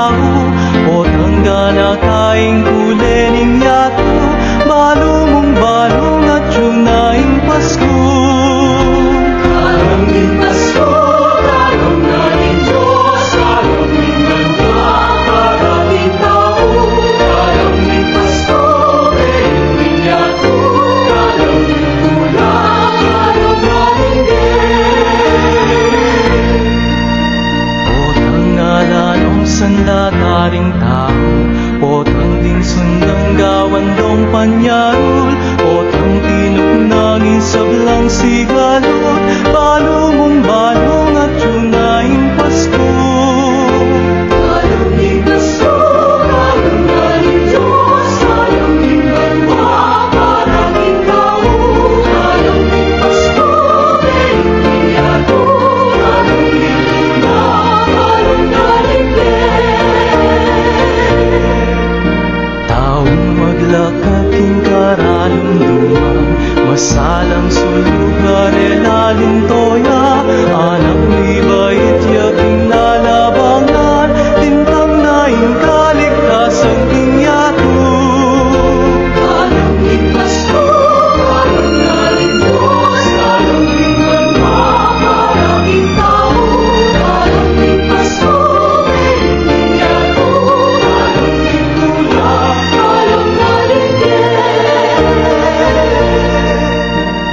tao, o tanggana kaing kulening yato, balumong balong at yunaing Pasko. Kalaming Pasko, kalaming Diyos, kalaming banwa, kalaming tao, kalaming Pasko, kalaming yato, kalaming tula, kalaming Potang nalanong sandataring tao, potang ding sundang gawan dong panyarul, potang tinok nangin sablang sigalot, balumong balong at yunaing Pasko. Kalaming Pasko, kalaming Diyos, kalaming banwa, kalaming tao, kalaming Pasko, kalaming yato, kalaming tula, kalaming Taong maglakating karalunduman, masalang sulugan elaling toya, anak ni bait yaking lalabangan, lintang naing kaligtasan kinyato. Kalaming Pasko, kalaming Diyos, kalaming banwa, kalaming tao, kalaming Pasko, kalaming yato, kalaming tula, kalaming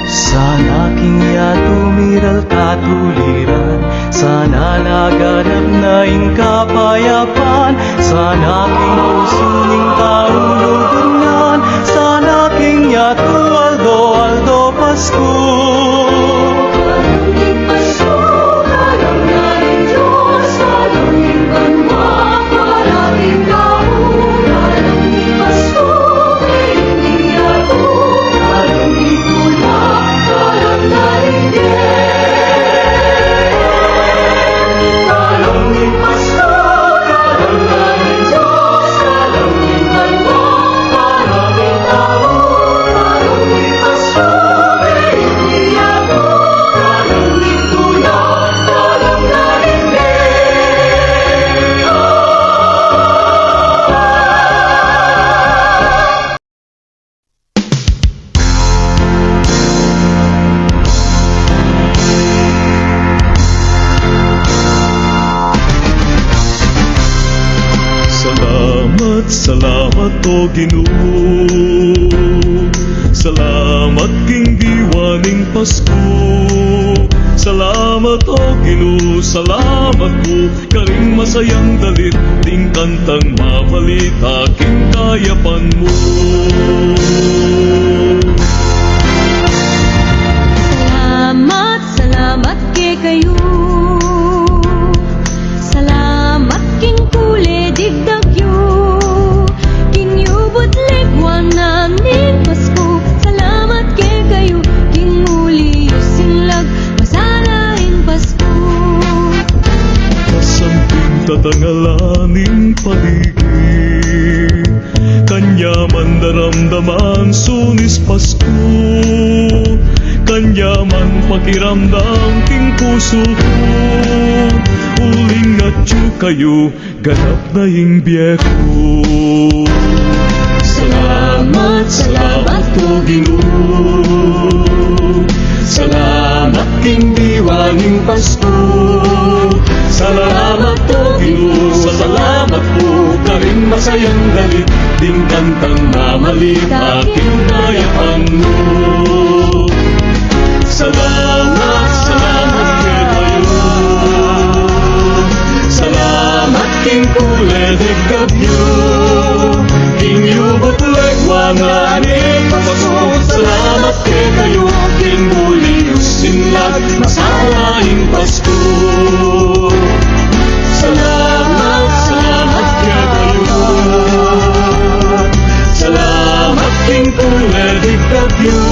Sana kingya tumiral katuliran, sana naganap naing kapayapan, sana king usuning kaulugan, sana kingya Aldo Aldo Pasko. Kalaming Pasko, kalaming Diyos, kalaming banwa, kalaming tao, kalaming Pasko, kalaming yato, kalaming tula, kalaming Kalaming Pasko, kalaming Diyos, kalaming banwa, kalaming tao, kalaming Pasko, kalaming yato, kalaming tula, kalaming Salamat, salamat o Ginoo. Salamat king diwaning Pasko. Salamat o Ginoo, salamat po karing masayang dalit, ting kantang mabalita king kayapan mo. Salamat, salamat kay kayo. Salamat king kule digdagyo. Kinyubot legwanan ning Pasko. Salamat kay kayo. King muli sinlag masalain Pasko. Kasamping tatangalaning paligid, kanya man daramdaman sunis Pasko. Kanya man pakiramdam king puso ko, uling at kayo ganap na ing biyeko. Salamat, salamat o Ginoo. Salamat king diwaning Pasko. Salamat o Ginoo, salamat po karing masayang dalit, ding kantang mamalita king kayapan mo. Salamat, salamat kay kayo. Salamat king kuledik gabyo, king yubot legwanan ing Pasko. Salamat kay kayo, king muli sinlag masalaing Pasko. Salamat, salamat kay kayo. Salamat king kuledik gabyo,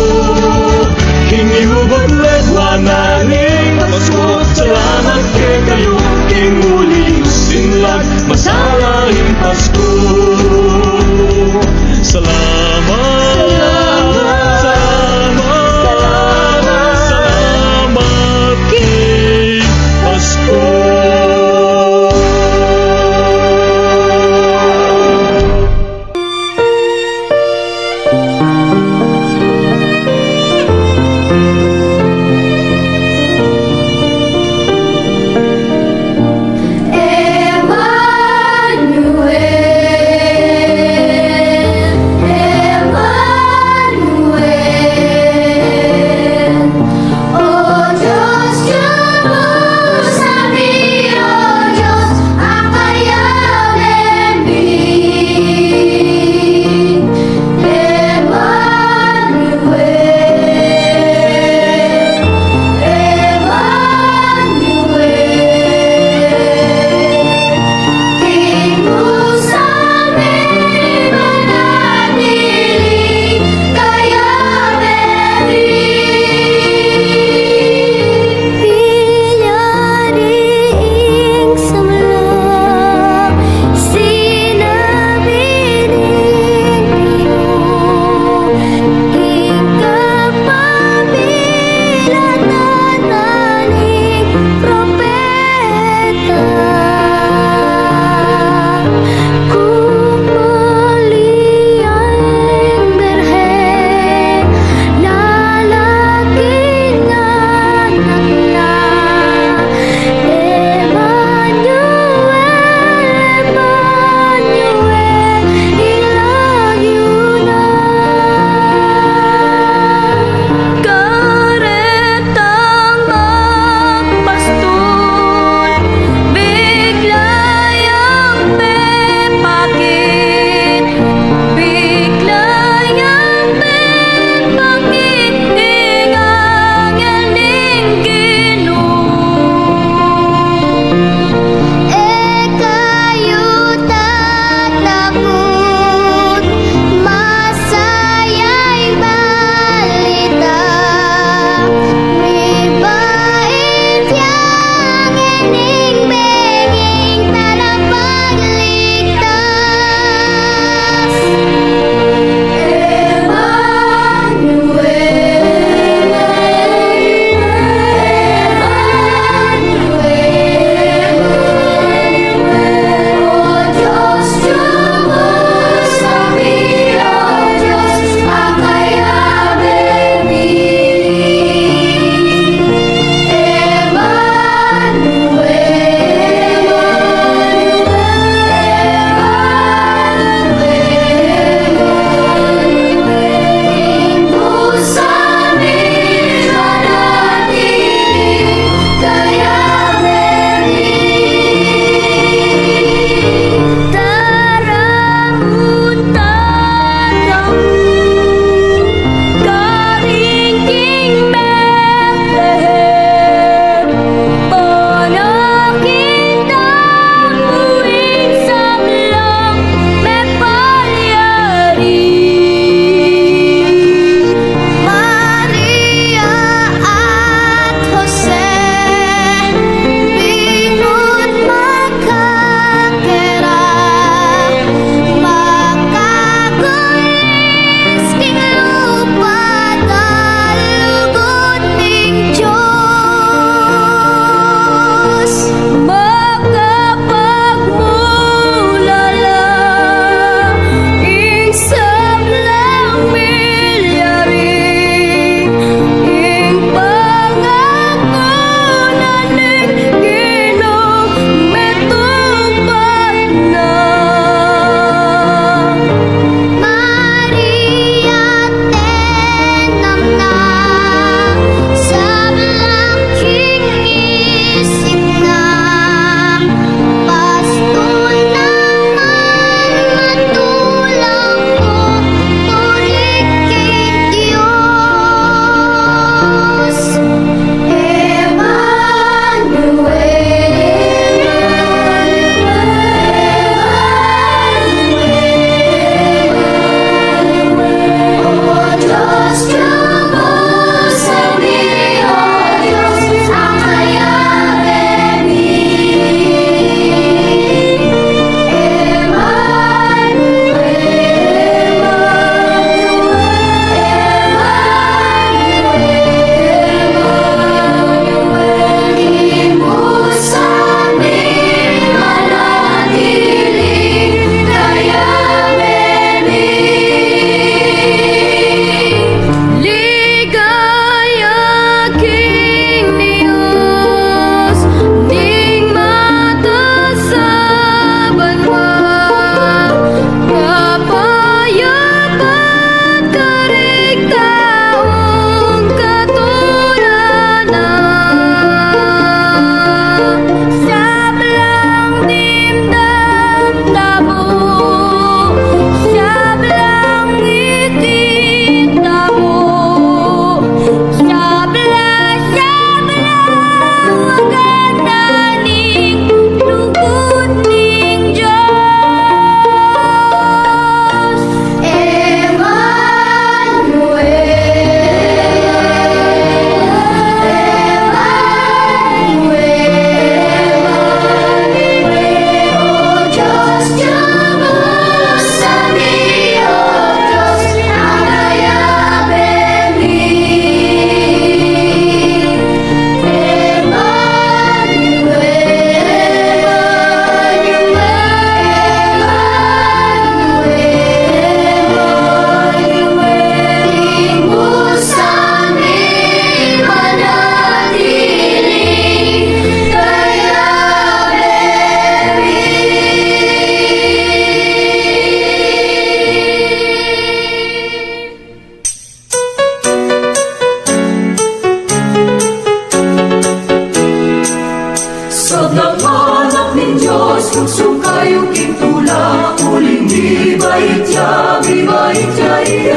king yubot legwanan ing Pasko. Salamat kay kayo, king muli sinlag masalaing Pasko. Salamat, salamat, salamat king Pasko.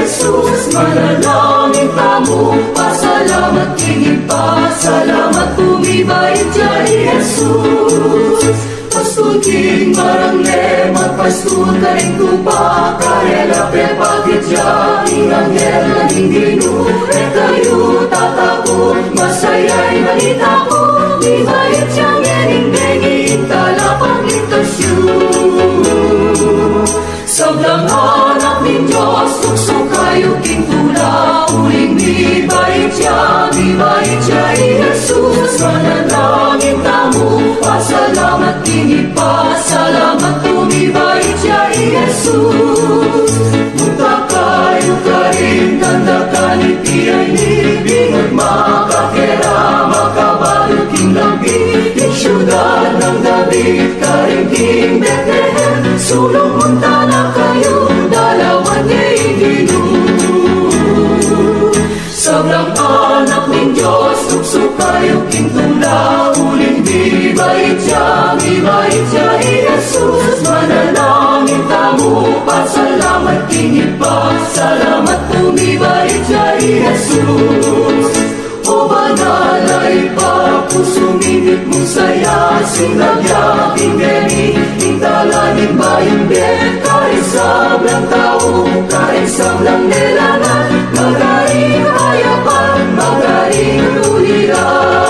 Jesus, manalangin tamu, pasalamat kini pa, salamat tumibay jai Jesus. Pastul king barang le, magpastul ka rin tupa, karela prepagit ja, ingang hela ningginu, ekayu tatakot, masaya'y malita ko, di bayit siyang ening-dengin, talapang itasyu. Sablang anak ni Diyos, tukso kayo king tula, uling di bayit siya, Jesus, manalangin tamu, pasalamat kini pa, salamat tumibay siya, Jesus. Munta kayo ka rin, tanda ka ni tiyay ni, bingot makakera, makabalot king lambi, king syudad ng David, ka rin king Bethlehem, sulong munta na kayo, dalawan niya iginu. Sobrang anak ng Diyos, tukso kayo king tula, uling di bait siya, Jesus, manalangin tamu, pasalamat king ipa, salamat tumibay siya, Jesus. O banalay pa, puso minit mong saya, sinagya, tingeni, intalanin ba yung bet, kahit sablang tao, kahit sablang nilanan, magaling kayapan, magaling tuliran.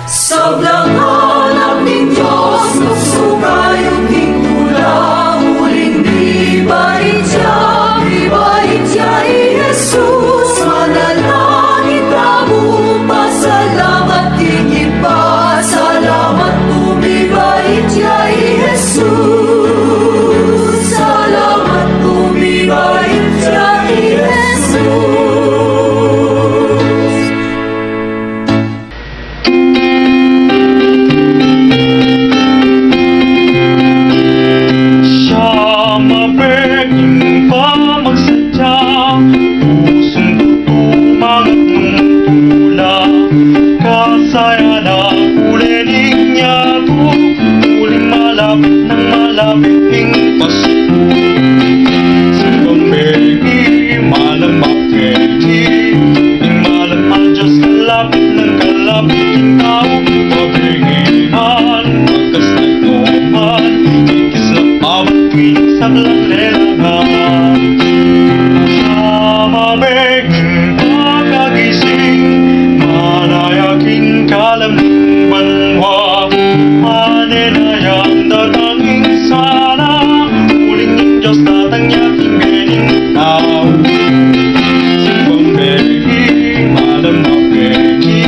Sablang anak ng Diyos, tukso kayo king tula, uling di bait siya, Jesus, manalangin tamu, pasalamat king ipa, salamat tumibay siya, Jesus, salamat tumibay siya, Jesus. Siya mabeging pamagsadya, pusong tutumangat nung tula, kasaya na uliling niya to, uling malapit ng malapit Pasko. Simbang begi, malam makegi, ing malam ang Diyos kalapit ng kalapit king tao, pabengihan, magkasay noman, ikis na pabagwing sablang lelangan. Sama beging pagkagising, manayaking kalam ng banwa, manenayang datanging sana, uling ng Diyos tatangyaking bening tao. Simbang begi, malam mapegi,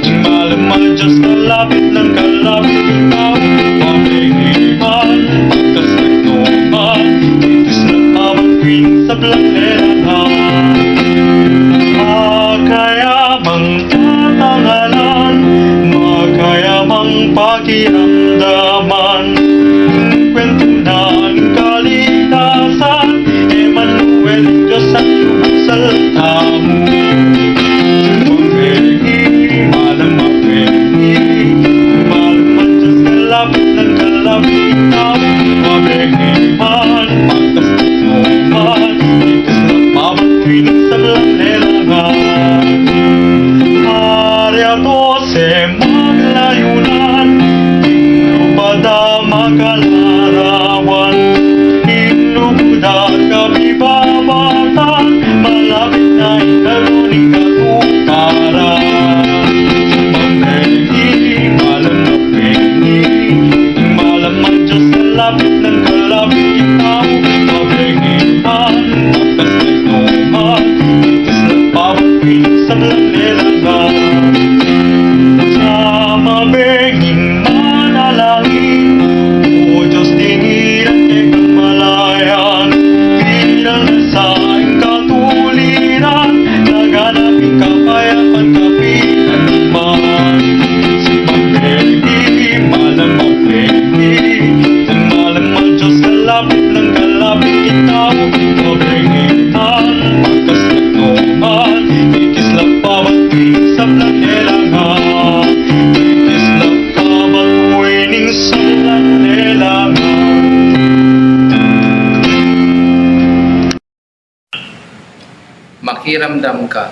ing malam ang Diyos kalapit ng kalapit ng tao, pabengihan, pagkasay noman, ikis na pabagwing sablang lelangan. Makayamang tatangalan, makayamang pakiramdaman, kwento ng kalikasan, Emmanuel, Diyos ang salta mo. Simbang begi, malam mapegi, malam ang Diyos kalapit ng kalapit ng tao, pabengihan, pagkasay noman, ikis na pabagwing sablang lelangan. Maria 12 maglayunan, lupada makalarawan, inubda kabibabatan, malapit na ikaluning katuparan. Simbang begi, malam na begi, malam ang Diyos kalapit ng kalapit king tao, pabengihan, pagkasay noman, ikis na pabagwing sablang lelangan. Sa mabenging manalangin, O Diyos makiramdam ka.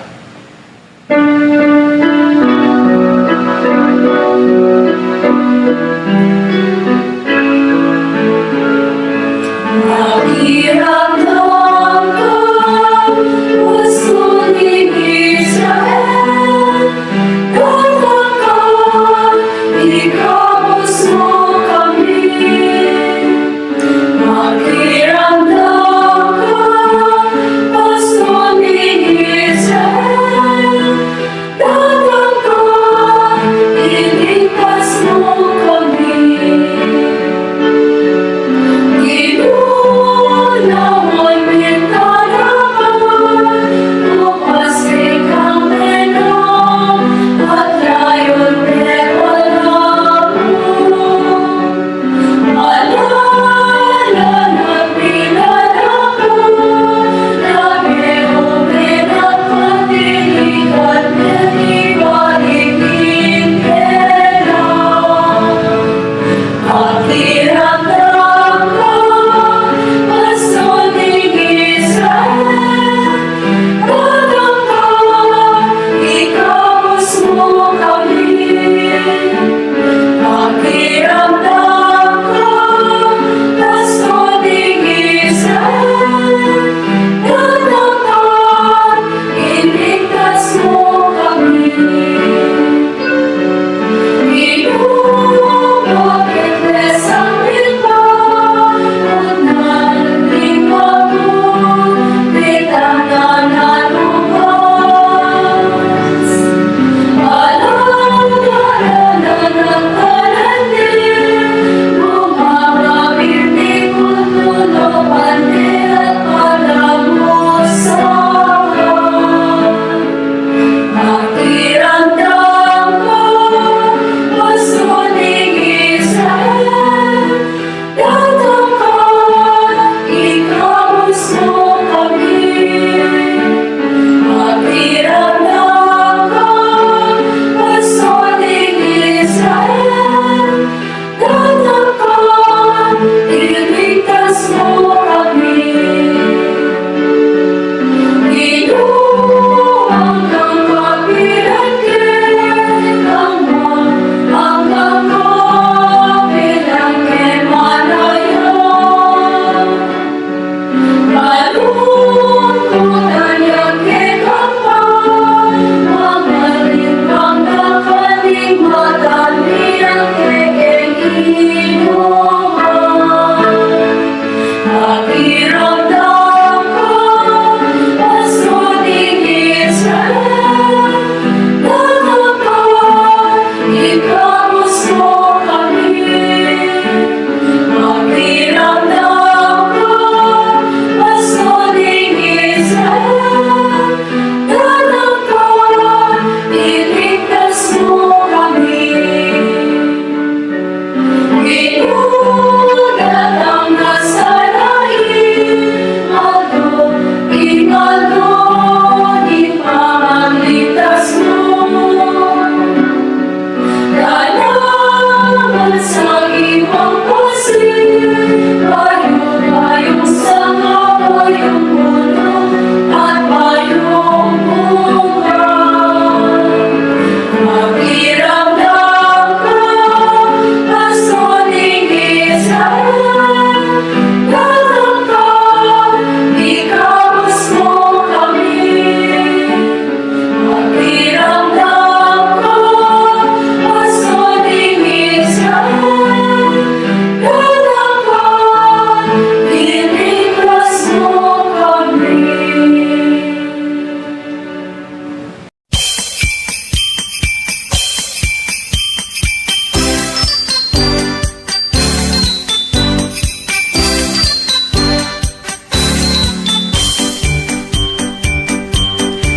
Makiramdam ka, puso ni Israel. Datang ka, ikabos mo kami. Makiramdam ka, puso ni Israel. Datang ka, iligtas mo kami. Ginunawan bintanaman, bukas ikang menom, at layon pero alala na pinalakan, nabiyong pinagpatinig at nanibaligin pera. Makiramdam ka, puso ni Israel. Datang ka, ikabos mo kami. Makiramdam ka, puso ni Israel. Datang ka, iligtas mo kami. Makiramdam ka, puso ni Israel. Datang ka, ikabos mo kami. Makiramdam ka, puso ni Israel. Datang ka, iligtas mo kami. Ginuang kang kapilangkin, hanggang kapilangkin manayon. Malungkutan yang kekapal, mangalintang nakaligmatan nilang kekeinuman. Makiramdam ka, puso ni Israel. Datang ka, ikabos mo kami. Makiramdam ka, puso ni Israel. Datang ka, iligtas mo kami. Ginulat ang nasalain, ingalo, ipamalitas mo. Dalaman sa ibang pasin, payong sa payong puno at payong bunga. Makiramdam ka, puso ni Israel. Datang ka, ikabos mo kami. Makiramdam ka, puso ni Israel. Datang ka, iligtas mo kami.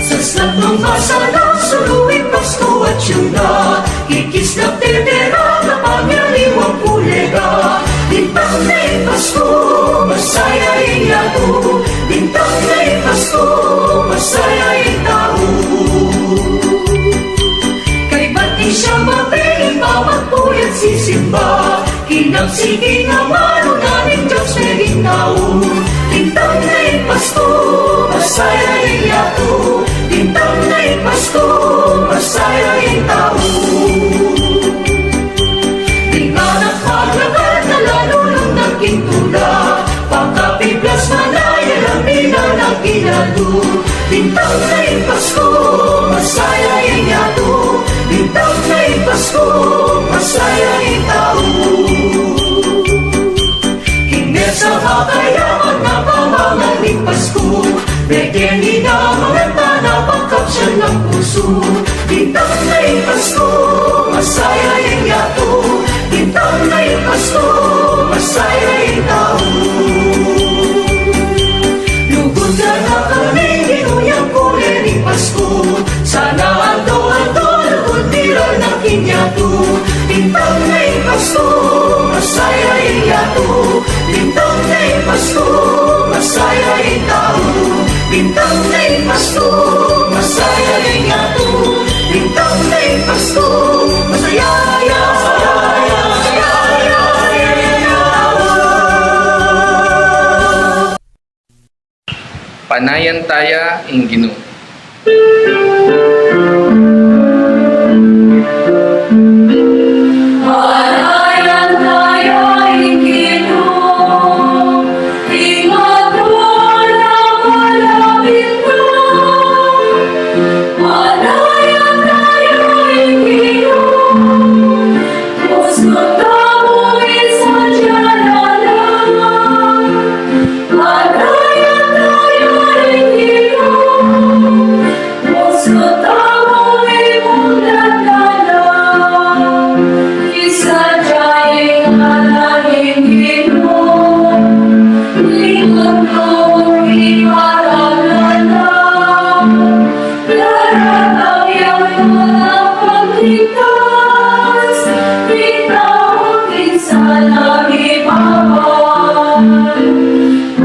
Saslap ng masarap, suluing Pasko at siyuda. Kikis na tindera, napanyariwang pulega. Bintang na Pasko, masayain yato. Bintang na Pasko, masayain tao. Kay ba't di siya mapilin pa magpuyat sisimba? Kinagsiging naman o namin Diyos na rin tao. Bintang na Pasko, masayain yato. masayahin tao. Di nga nagpaglagad na lalunong ng kintura, pagkapiplas manayan ang pinanaginado. Bintang na Pasko, masayahin yato. Bintang na Pasko, masayahin tao. Hingga sa makayaman na pamangan ni Pasko, bigyan nila mga tanapakap siya ng puso. Bintang na Pasko, masayahin yato. Bintang na Pasko, masayahin tao. Lugod na na kami, ginuyang kulay ni Pasko. Sana ando-ando, lugod nila ng kinyato. Bintang na Pasko, masayahin yato. Bintang na Pasko, masayahin tao. Bintang na Pasko, masayahin yato. Bintang na Pasko, masayaya, masayaya, masayaya, Panayantaya ing Ginoo. Panayantaya ing Ginoo, ingaton ang malapit na. Panayantaya ing Ginoo, puso tamo isadyanan. Panayantaya ing Ginoo, puso tamo imungdanan. Isadyaing alangin Ginoo, lingon mo imarananan. Laranang iyang mga pagligtas, itawagin sa nagipawan.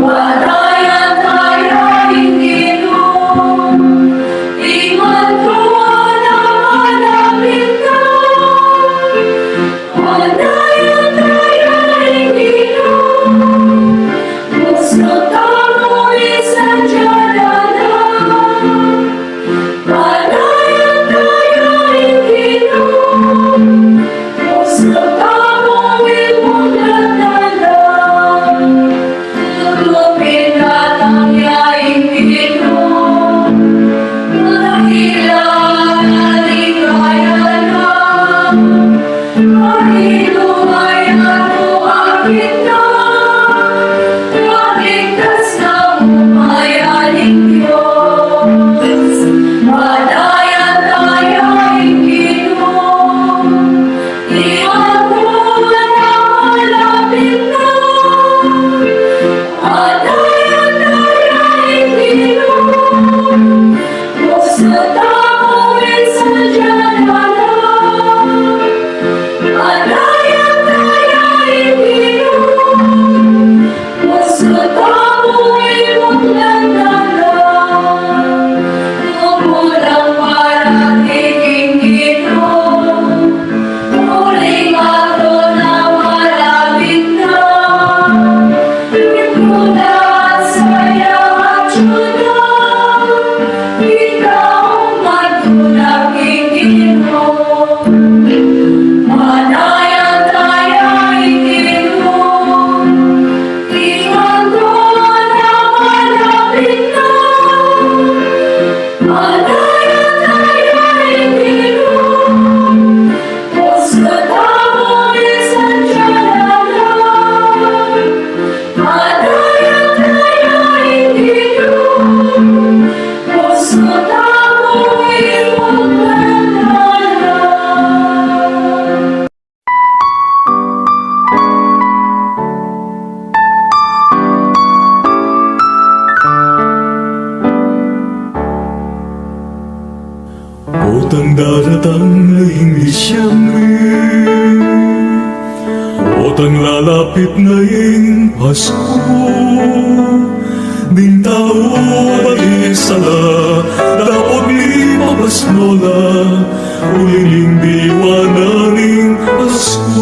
Panayantaya ing Ginoo, ingaton ang malapit na. Panayantaya ing Ginoo, puso tamo isadyanan. Panayantaya ing Ginoo, puso tamo imungdanan. Lupin na lang yaing Ginoo, mahilang aligaya na. Mahilumay ako akin na, maligtas na umayaning Diyos. Panayantaya ing Ginoo, ingaton ang malapit na. Panayantaya ing Ginoo, puso tamo isadyanan. Panayantaya ing Ginoo, puso tamo imungdanan. Umulang parating Ginoo, muling ako na malapit na. Mula sa iyang atsura, ikaw ang matulak ing Ginoo. Panayantaya ing Ginoo, ingaton ang malapit na. Panayantaya ing Ginoo, puso tamo isadyanan. Panayantaya ing Ginoo, puso tamo imungdanan. Otang daratang na hindi siyami, otang lalapit na ing Pasko. Din tao balisala, dapat ni mapasnola, uliling diwananing Pasko.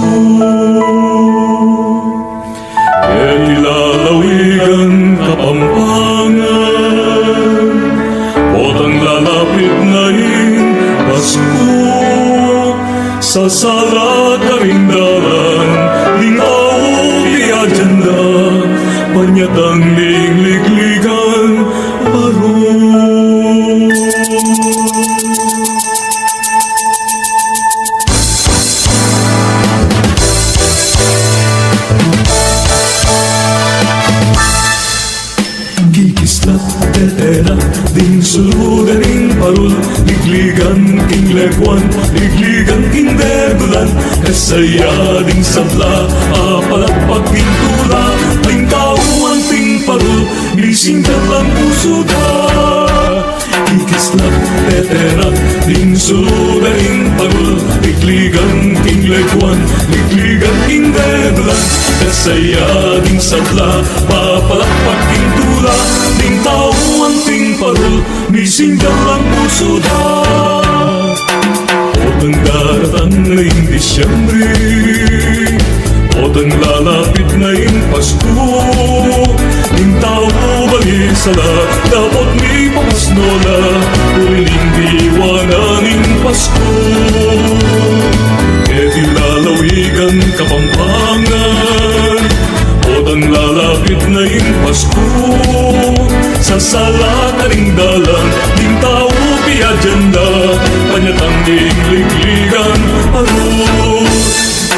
Kaya ilalawigan kapampangan, otang lalapit na ing Pasko. sa sala karindaran, lingaw piagenda, panyatang lingligligan, aron. Kikislat, tetera, ding suludaning parul, ligligan king legwan, ligligan king derdulan, kasaya ding sabla, apalakpak king tula, ting kauan ting parul, bising dalang puso da. Kikislat, tetera, ding suludaning parul, ligligan king legwan, ligligan king derdulan, kasaya ding sabla, papalakpak king tula, ting tauan ting parul, bising dalang puso da. Otang daratang na yung Disyembre, otang lalapit na yung Pasko, ting tao balisala, dapat ni papasnola, uling diwana ning Pasko. E di lalawigan Kapampangan, otang lalapit na yung Pasko, sa sala karing dalan, ding tao piagenda, panyatang ligligan, aro.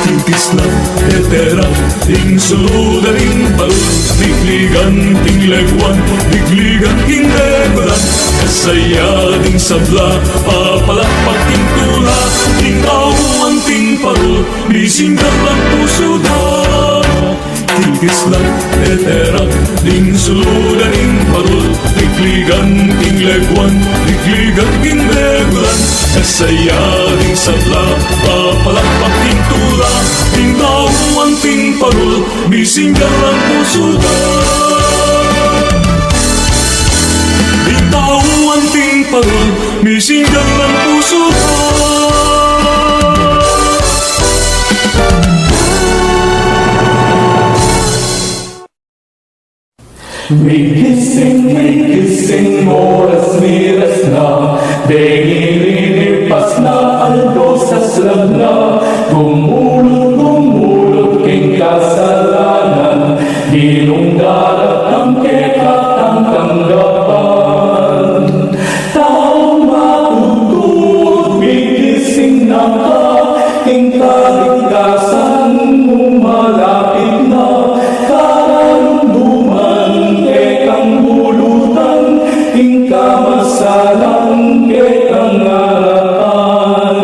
Kikislat, tetera, ting suludaring parul, ligligan, ting legwan, ligligan, king legulan, kasaya ding sabla, papalakpak king tula, ting kauan ting parul, bising dalang puso da. Kikislat, tetera, ding suludaring parul, ligligan, king legwan, ligligan, king legulan, kasaya ding sabla, papalakpak king tula, ting kauan ting parul, bising dalang puso da. Ting kauan ting parul, bising dalang puso da. May kissing, oras miras na, dengilinipas na, aldosas lang na, gumulot king kasalanan, dinungdarat ang kekat ang tanggapan. Taong matutut, may kissing na ka, king kaligtasan mo malapit na, kamasalang kitang harapan.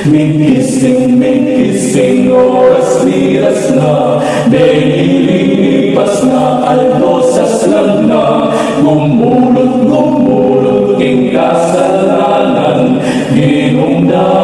May kissing, oras miras na, dengilinipas na, aldosas lang na, gumulot king kasalanan, ginungda